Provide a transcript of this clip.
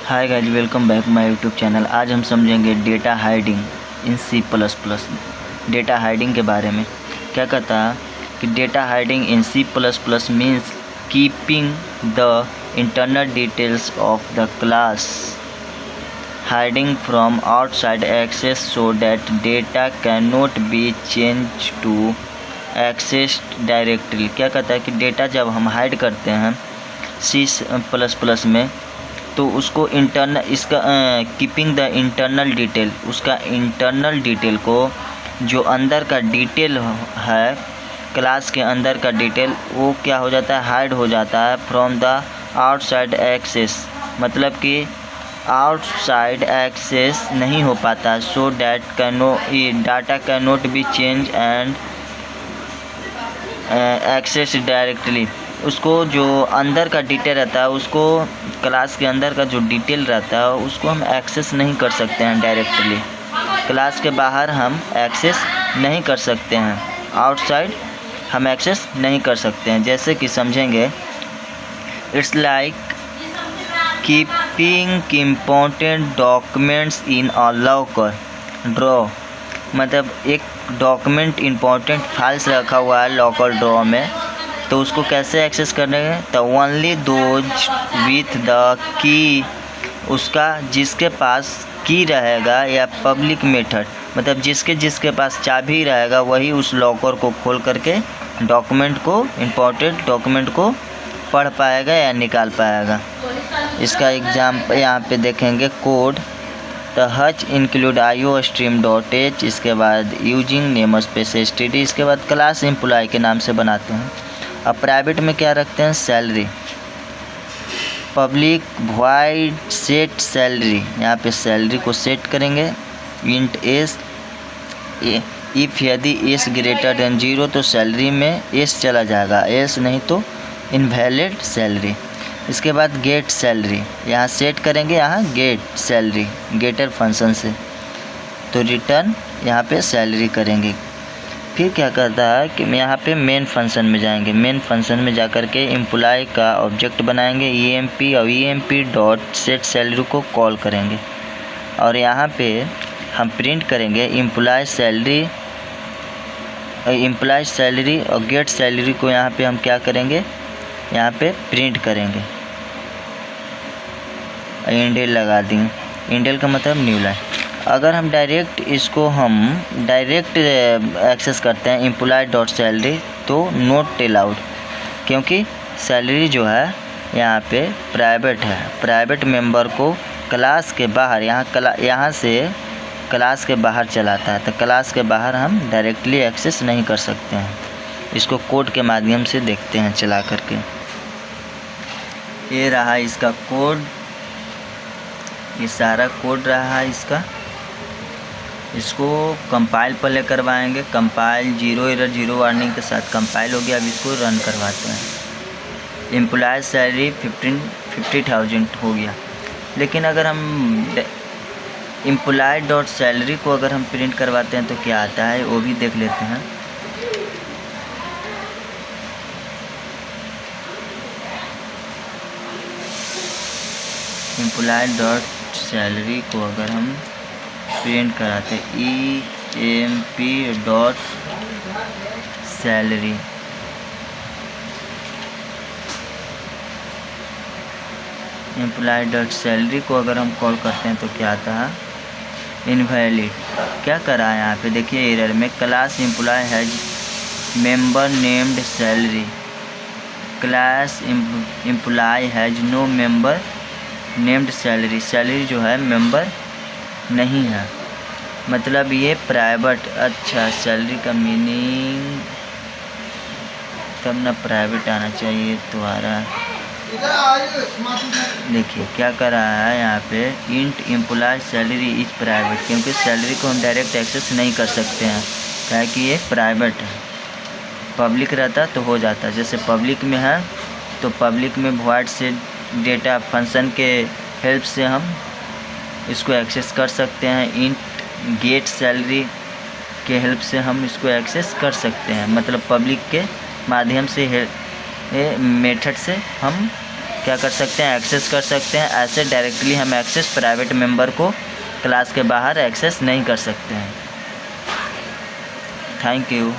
Hi guys, welcome back my YouTube channel. आज हम समझेंगे data hiding in C plus plus. Data hiding के बारे में क्या कहता है कि data hiding in C plus plus means keeping the internal details of the class hiding from outside access so that data can not be change to access directly. क्या कहता है कि डेटा जब हम हाइड करते हैं सी प्लस प्लस में तो उसको internal keeping the internal detail, उसका इंटरनल डिटेल को जो अंदर का डिटेल है क्लास के अंदर का डिटेल वो क्या हो जाता है, हाइड हो जाता है फ्रॉम द आउटसाइड एक्सेस। मतलब कि आउटसाइड एक्सेस नहीं हो पाता। So that data can not be change and access directly. उसको जो अंदर का डिटेल रहता है, उसको क्लास के अंदर का जो डिटेल रहता है उसको हम एक्सेस नहीं कर सकते हैं डायरेक्टली। क्लास के बाहर हम एक्सेस नहीं कर सकते हैं, आउटसाइड हम एक्सेस नहीं कर सकते हैं। जैसे कि समझेंगे, it's like keeping important documents in a locker draw. मतलब एक डॉक्यूमेंट इम्पोर्टेंट फाइल्स रखा हुआ है लॉकर ड्रॉ में, तो उसको कैसे एक्सेस करेंगे? तो only those with the key, उसका जिसके पास की रहेगा या पब्लिक मेथड, मतलब जिसके पास चाबी रहेगा वही उस लॉकर को खोल करके डॉक्यूमेंट को, इम्पोर्टेंट डॉक्यूमेंट को पढ़ पाएगा या निकाल पाएगा। इसका एग्जाम्पल यहाँ पे देखेंगे। Code the Hutch include iostream.h, इसके बाद यूजिंग नेम स्पेस std, इसके बाद क्लास एम्प्लॉय के नाम से बनाते हैं। अब प्राइवेट में क्या रखते हैं? Salary. Public void set salary, यहाँ पे सैलरी को सेट करेंगे इंट एस। इफ़ यदि एस ग्रेटर देन 0 तो सैलरी में एस चला जाएगा, एस नहीं तो इनवैलिड सैलरी। इसके बाद गेट सैलरी, यहाँ सेट करेंगे, यहाँ गेट सैलरी गेटर फंक्शन से, तो रिटर्न यहाँ पे सैलरी करेंगे। फिर क्या करता है कि यहाँ पे मेन फंक्शन में जाएंगे। मेन फंक्शन में जाकर के एम्प्लॉय का ऑब्जेक्ट बनाएंगे emp, और emp डॉट सेट सैलरी को कॉल करेंगे और यहाँ पे हम प्रिंट करेंगे एम्प्लॉय सैलरी और गेट सैलरी को यहाँ पे हम क्या करेंगे, यहाँ पे प्रिंट करेंगे। इंडेल लगा देंगे। इंडेल का मतलब न्यू लाइन। अगर हम इसको डायरेक्ट एक्सेस करते हैं एम्प्लॉय डॉट सैलरी तो नॉट अलाउड, क्योंकि सैलरी जो है यहाँ पे प्राइवेट है। प्राइवेट मेंबर को क्लास के बाहर, यहाँ से क्लास के बाहर चलाता है, तो क्लास के बाहर हम डायरेक्टली एक्सेस नहीं कर सकते हैं। इसको कोड के माध्यम से देखते हैं चला करके। ये रहा इसका कोड, ये सारा कोड रहा है इसका। इसको कंपाइल पहले करवाएंगे। कंपाइल 0 एरर 0 वार्निंग के साथ कंपाइल हो गया। अब इसको रन करवाते हैं। एम्प्लॉय सैलरी 50,000 हो गया। लेकिन अगर हम एम्प्लॉय डॉट सैलरी को अगर हम प्रिंट करवाते हैं तो क्या आता है वो भी देख लेते हैं। एम्प्लॉय डॉट सैलरी को अगर हम प्रिंट कराते emp dot salary, employ dot salary को अगर हम कॉल करते हैं तो क्या आता है? इनवैलिड। क्या करा है यहाँ पे देखिए एरर में, class employee has member named salary, class employee has no member named salary. Salary जो है मेंबर नहीं है, मतलब ये प्राइवेट। अच्छा, सैलरी का मीनिंग तब ना प्राइवेट आना चाहिए तुम्हारा। देखिए क्या कर रहा है यहाँ पे, int employee salary is private, क्योंकि सैलरी को हम डायरेक्ट एक्सेस नहीं कर सकते हैं, क्या कि ये प्राइवेट है। पब्लिक रहता तो हो जाता। जैसे पब्लिक में है तो पब्लिक में वॉइड से डेटा फंक्शन के हेल्प से हम इसको एक्सेस कर सकते हैं। इंट गेट सैलरी के हेल्प से हम इसको एक्सेस कर सकते हैं, मतलब पब्लिक के माध्यम से मेथड से हम क्या कर सकते हैं, एक्सेस कर सकते हैं। ऐसे डायरेक्टली हम एक्सेस प्राइवेट मेंबर को क्लास के बाहर एक्सेस नहीं कर सकते हैं। Thank you.